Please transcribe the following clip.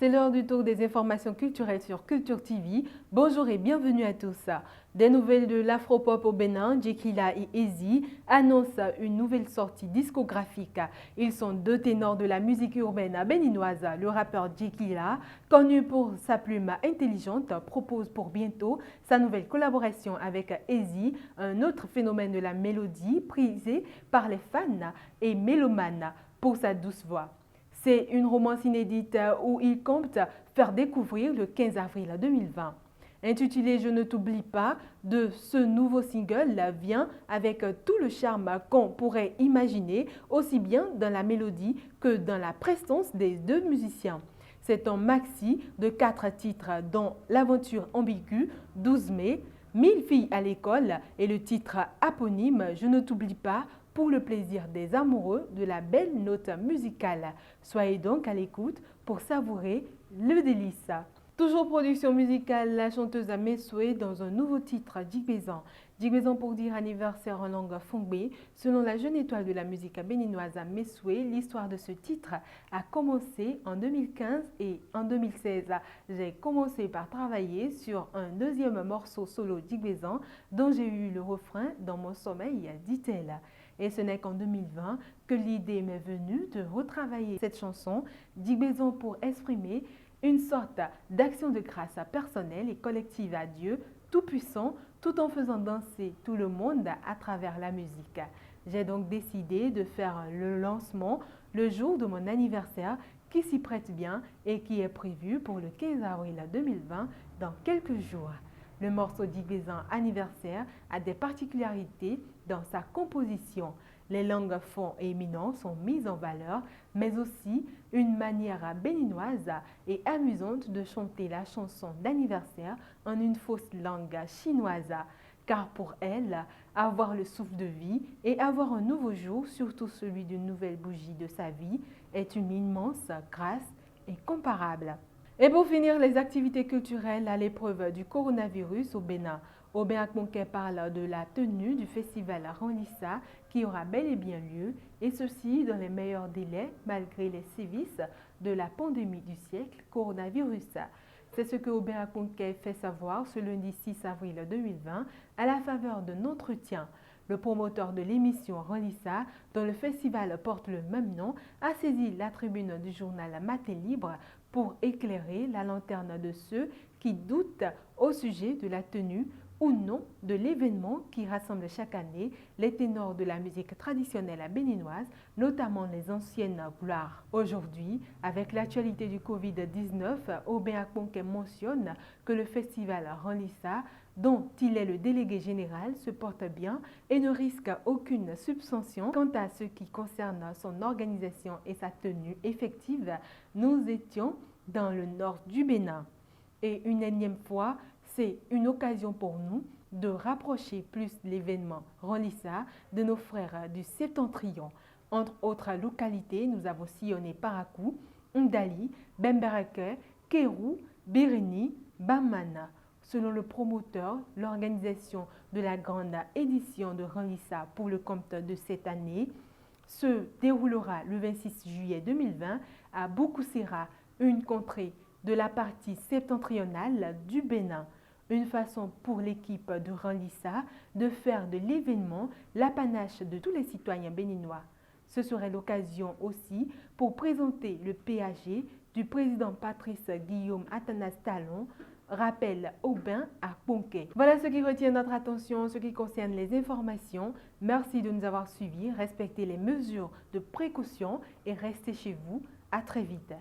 C'est l'heure du tour des informations culturelles sur Culture TV. Bonjour et bienvenue à tous. Des nouvelles de l'afropop au Bénin, Djekila et Easy annoncent une nouvelle sortie discographique. Ils sont deux ténors de la musique urbaine béninoise. Le rappeur Djekila, connu pour sa plume intelligente, propose pour bientôt sa nouvelle collaboration avec Easy, un autre phénomène de la mélodie prisé par les fans et mélomanes pour sa douce voix. C'est une romance inédite où il compte faire découvrir le 15 avril 2020. Intitulé Je ne t'oublie pas, de ce nouveau single vient avec tout le charme qu'on pourrait imaginer, aussi bien dans la mélodie que dans la prestance des deux musiciens. C'est un maxi de 4 titres dont l'aventure ambiguë, 12 mai, 1000 filles à l'école et le titre éponyme Je ne t'oublie pas, pour le plaisir des amoureux de la belle note musicale. Soyez donc à l'écoute pour savourer le délice. Toujours production musicale, la chanteuse Messoé dans un nouveau titre, Djigbezan. Djigbezan pour dire anniversaire en langue fongbe. Selon la jeune étoile de la musique béninoise Messoé, l'histoire de ce titre a commencé en 2015 et en 2016. J'ai commencé par travailler sur un deuxième morceau solo Djigbezan dont j'ai eu le refrain dans mon sommeil, dit-elle. Et ce n'est qu'en 2020 que l'idée m'est venue de retravailler cette chanson, Djigbezan pour exprimer une sorte d'action de grâce personnelle et collective à Dieu Tout-Puissant, tout en faisant danser tout le monde à travers la musique. J'ai donc décidé de faire le lancement le jour de mon anniversaire qui s'y prête bien et qui est prévu pour le 15 avril 2020 dans quelques jours. Le morceau Djigbezan anniversaire a des particularités dans sa composition. Les langues fond et éminents sont mises en valeur, mais aussi une manière béninoise et amusante de chanter la chanson d'anniversaire en une fausse langue chinoise. Car pour elle, avoir le souffle de vie et avoir un nouveau jour, surtout celui d'une nouvelle bougie de sa vie, est une immense grâce incomparable. Et pour finir, les activités culturelles à l'épreuve du coronavirus au Bénin. Aubin Akmonké parle de la tenue du festival Ranlissa qui aura bel et bien lieu, et ceci dans les meilleurs délais malgré les sévices de la pandémie du siècle coronavirus. C'est ce que Aubin Akmonké fait savoir ce lundi 6 avril 2020 à la faveur d'un entretien. Le promoteur de l'émission Ranlissa, dont le festival porte le même nom, a saisi la tribune du journal Matin Libre pour éclairer la lanterne de ceux qui doutent au sujet de la tenue ou non de l'événement qui rassemble chaque année les ténors de la musique traditionnelle béninoise, notamment les anciennes gloires. Aujourd'hui, avec l'actualité du Covid-19, Aubin Akmonké mentionne que le festival Ranlissa, dont il est le délégué général, se porte bien et ne risque aucune subvention. Quant à ce qui concerne son organisation et sa tenue effective, nous étions dans le nord du Bénin. Et une énième fois, c'est une occasion pour nous de rapprocher plus l'événement Ranlissa de nos frères du Septentrion. Entre autres localités, nous avons sillonné Parakou, Ndali, Bembereke, Kérou, Béréni, Bamana. Selon le promoteur, l'organisation de la grande édition de Ranlissa pour le compte de cette année se déroulera le 26 juillet 2020 à Boukousséra, une contrée de la partie septentrionale du Bénin. Une façon pour l'équipe de Ranlissa de faire de l'événement l'apanage de tous les citoyens béninois. Ce serait l'occasion aussi pour présenter le PAG du président Patrice Guillaume Athanas Talon, rappelle Aubin Akmonké. Voilà ce qui retient notre attention en ce qui concerne les informations. Merci de nous avoir suivis. Respectez les mesures de précaution et restez chez vous. À très vite.